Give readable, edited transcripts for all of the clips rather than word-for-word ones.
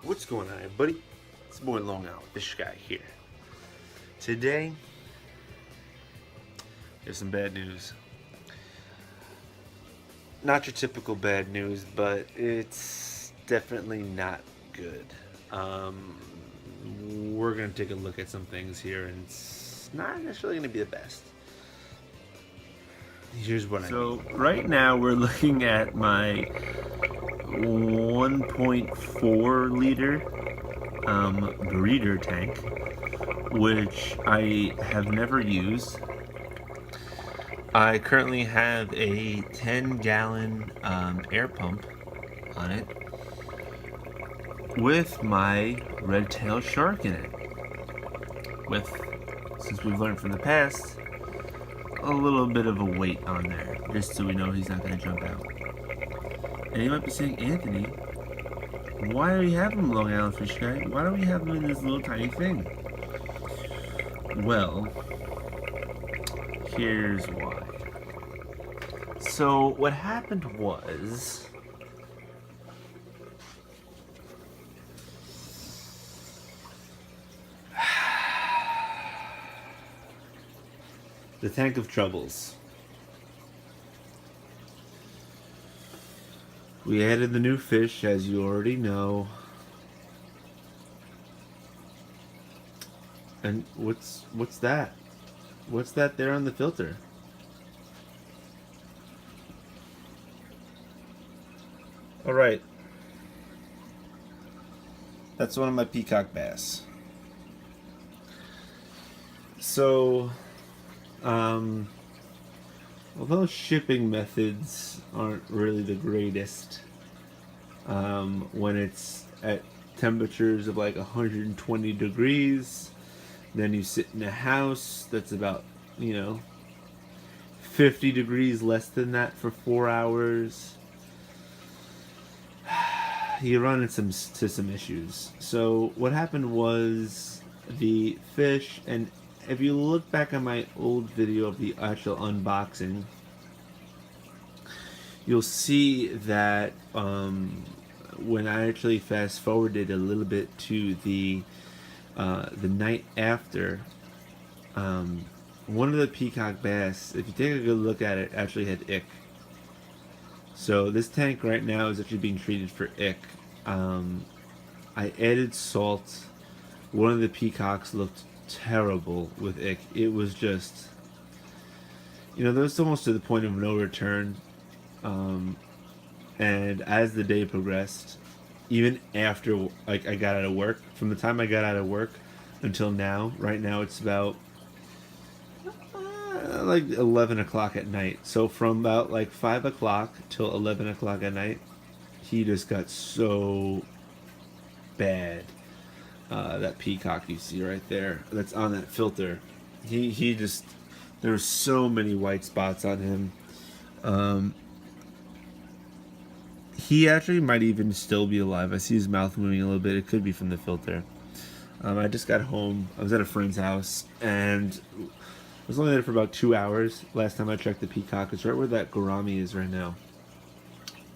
What's going on, everybody? It's boy Long Island Fish Guy here. Today, there's some bad news. Not your typical bad news, but it's definitely not good. Um, we're gonna take a look at some things here, and it's not necessarily gonna be the best. Here's what I So mean. right now we're looking at my 1.4 liter breeder tank, which I have never used. I currently have a 10-gallon air pump on it with my red-tailed shark in it. With, since we've learned from the past, a little bit of a weight on there, just so we know he's not going to jump out. And you might be saying, Anthony, why do we have him, Long Island Fish Guy? Why do we have him in this little tiny thing? Well, here's why. So what happened was, The tank of troubles. we added the new fish, as you already know. And what's that? What's that there on the filter? All right. That's one of my peacock bass. So, although shipping methods aren't really the greatest, when it's at temperatures of like 120 degrees, then you sit in a house that's about, 50 degrees less than that for 4 hours. You run into some issues. So what happened was the fish, and if you look back on my old video of the actual unboxing, you'll see that when I actually fast forwarded a little bit to the night after, one of the peacock bass, if you take a good look at it, actually had ick. So this tank right now is actually being treated for ick. I added salt. One of the peacocks looked terrible with ick. It was just, that was almost to the point of no return. And as the day progressed, even after like I got out of work, from the time I got out of work until now, right now it's about like 11 o'clock at night. So from about like 5 o'clock till 11 o'clock at night, he just got so bad. That peacock you see right there, that's on that filter, he just, there's so many white spots on him. He actually might even still be alive. I see his mouth moving a little bit. It could be from the filter. I just got home. I was at a friend's house, and I was only there for about 2 hours. Last time I checked, the peacock is right where that gourami is right now.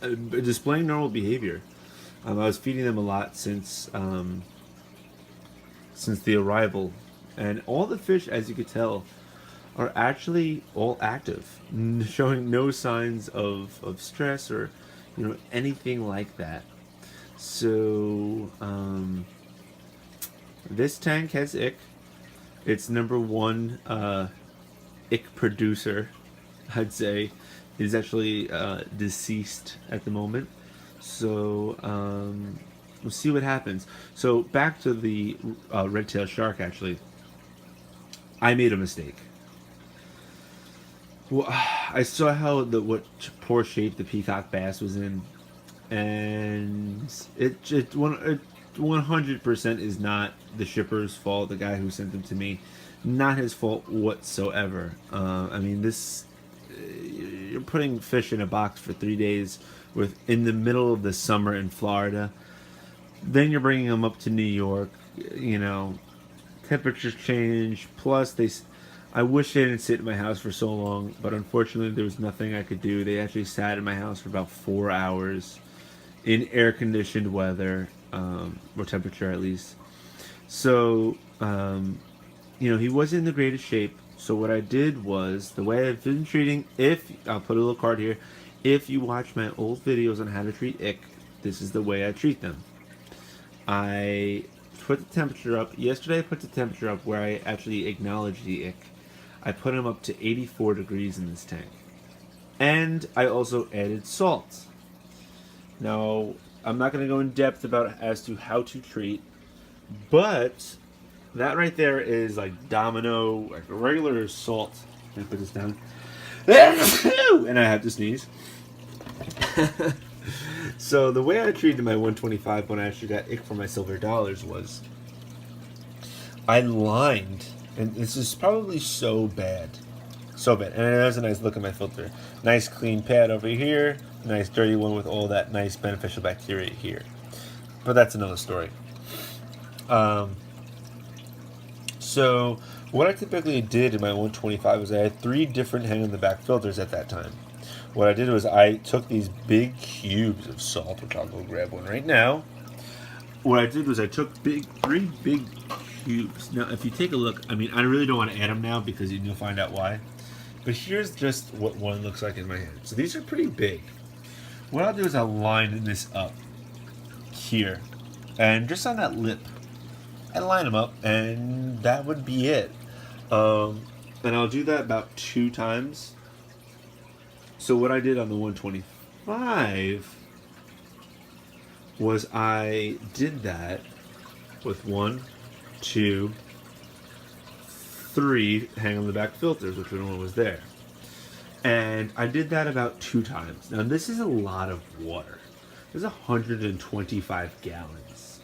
Displaying normal behavior. I was feeding them a lot since the arrival, and all the fish, as you could tell, are actually all active, showing no signs of stress or anything like that. So this tank has ick. It's number one ick producer, I'd say, is actually deceased at the moment. So we'll see what happens. So back to the red-tailed shark. Actually, I made a mistake. Well, I saw how what poor shape the peacock bass was in, and it 100% is not the shipper's fault. The guy who sent them to me, not his fault whatsoever. I mean, this, you're putting fish in a box for 3 days in the middle of the summer in Florida. Then you're bringing them up to New York. Temperatures change. Plus, I wish they didn't sit in my house for so long, but unfortunately, there was nothing I could do. They actually sat in my house for about 4 hours in air-conditioned weather, or temperature at least. So, he wasn't in the greatest shape. So what I did was, the way I've been treating, if I'll put a little card here, if you watch my old videos on how to treat ick, this is the way I treat them. I put the temperature up. Yesterday I put the temperature up where I actually acknowledge the ick. I put them up to 84 degrees in this tank. And I also added salt. Now, I'm not going to go in depth about as to how to treat, but that right there is like domino, like regular salt. Let me put this down. And I have to sneeze. So the way I treated my 125 when I actually got ick for my silver dollars was I lined, and this is probably so bad, and it has a nice look at my filter. Nice clean pad over here, nice dirty one with all that nice beneficial bacteria here. But that's another story. So what I typically did in my 125 was I had 3 different hang on the back filters at that time. What I did was I took these big cubes of salt, which I'll go grab one right now. What I did was I took 3 big cubes. Now, if you take a look, I mean, I really don't want to add them now because you'll find out why. But here's just what one looks like in my hand. So these are pretty big. What I'll do is I'll line this up here. And just on that lip, I line them up, and that would be it. And I'll do that about 2 times. So what I did on the 125 was I did that with 1, 2, 3 hang on the back filters, which one was there. And I did that about 2 times. Now this is a lot of water. There's 125 gallons.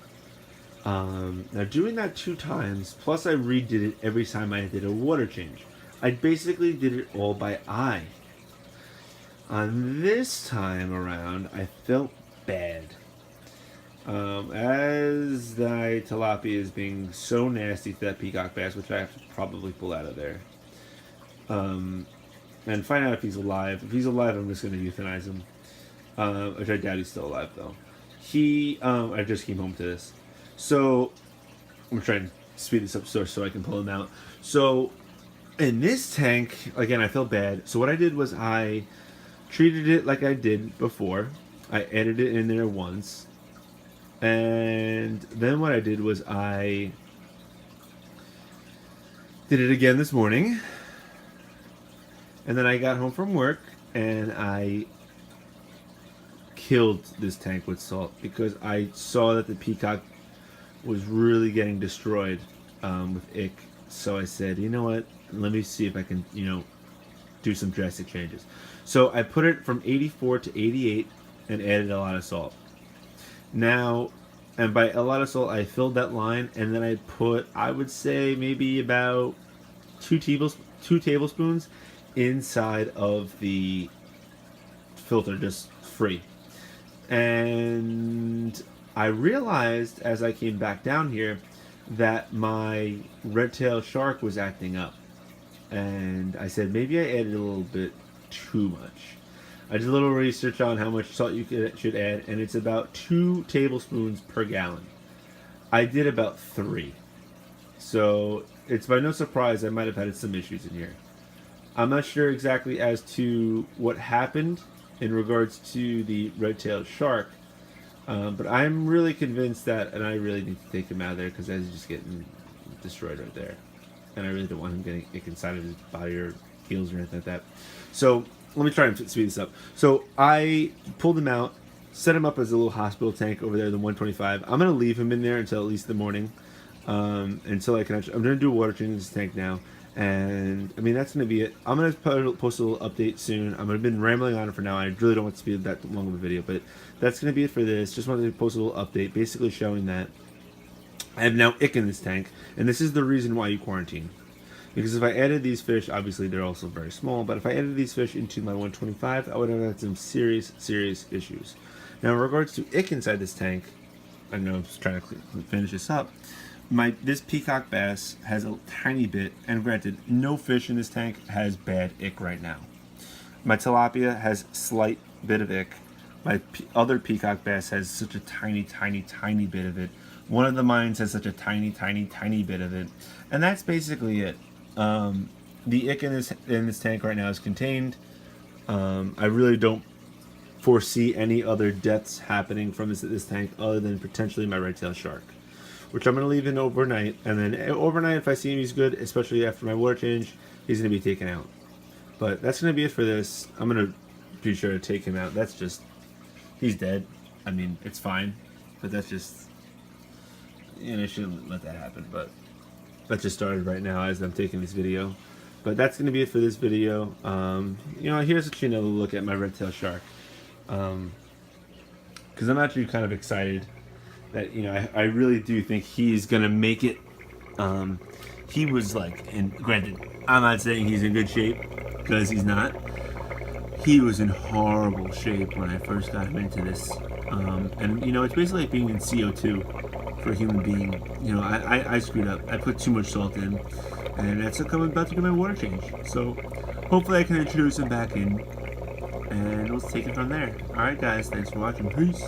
Now doing that 2 times, plus I redid it every time I did a water change. I basically did it all by eye. On this time around, I felt bad. As the tilapia is being so nasty to that peacock bass, which I have to probably pull out of there. And find out if he's alive. If he's alive, I'm just going to euthanize him. Which I doubt he's still alive, though. I just came home to this. So, I'm trying to speed this up so I can pull him out. So, in this tank, again, I felt bad. So what I did was I treated it like I did before. I added it in there once. And then what I did was I did it again this morning. And then I got home from work and I killed this tank with salt because I saw that the peacock was really getting destroyed with ick. So I said, you know what? Let me see if I can, do some drastic changes. So I put it from 84 to 88 and added a lot of salt. Now, and by a lot of salt, I filled that line, and then I put, I would say, maybe about 2 tablespoons inside of the filter, just free. And I realized as I came back down here that my red-tailed shark was acting up. And I said, maybe I added a little bit too much. I did a little research on how much salt you should add, and it's about 2 tablespoons per gallon. I did about 3. So it's by no surprise I might have had some issues in here. I'm not sure exactly as to what happened in regards to the red-tailed shark, but I'm really convinced that, and I really need to take him out of there because he's just getting destroyed right there. And I really don't want him getting ick inside of his body or heels or anything like that. So let me try and speed this up. So I pulled him out, set him up as a little hospital tank over there, the 125. I'm going to leave him in there until at least the morning. Until I can actually, I'm going to do a water change in this tank now. And I mean, that's going to be it. I'm going to post a little update soon. I've been rambling on it for now. I really don't want to speed that long of a video, but that's going to be it for this. Just wanted to post a little update basically showing that I have now ick in this tank, and this is the reason why you quarantine. Because if I added these fish, obviously they're also very small, but if I added these fish into my 125, I would have had some serious issues. Now in regards to ick inside this tank, I know I'm just trying to finish this up, this peacock bass has a tiny bit, and granted, no fish in this tank has bad ick right now. My tilapia has slight bit of ick. other peacock bass has such a tiny, tiny, tiny bit of it. One of the mines has such a tiny, tiny, tiny bit of it, and that's basically it. The ick in this tank right now is contained. I really don't foresee any other deaths happening from this tank other than potentially my red-tailed shark, which I'm going to leave in overnight. And then overnight, if I see him, he's good, especially after my water change, he's going to be taken out. But that's going to be it for this. I'm going to be sure to take him out. That's just, he's dead. I mean, it's fine, but that's just, you know, I shouldn't let that happen. But that just started right now as I'm taking this video. But that's going to be it for this video. You know, here's a another look at my red-tailed shark. Because I'm actually kind of excited that, you know, I really do think he's going to make it. He was like, and granted, I'm not saying he's in good shape, because he's not. He was in horrible shape when I first got him into this. And, you know, it's basically like being in CO2 for a human being. You know, I screwed up. I put too much salt in, and that's I'm about to get my water change. So hopefully I can introduce him back in, and we'll take it from there. Alright guys, thanks for watching. Peace.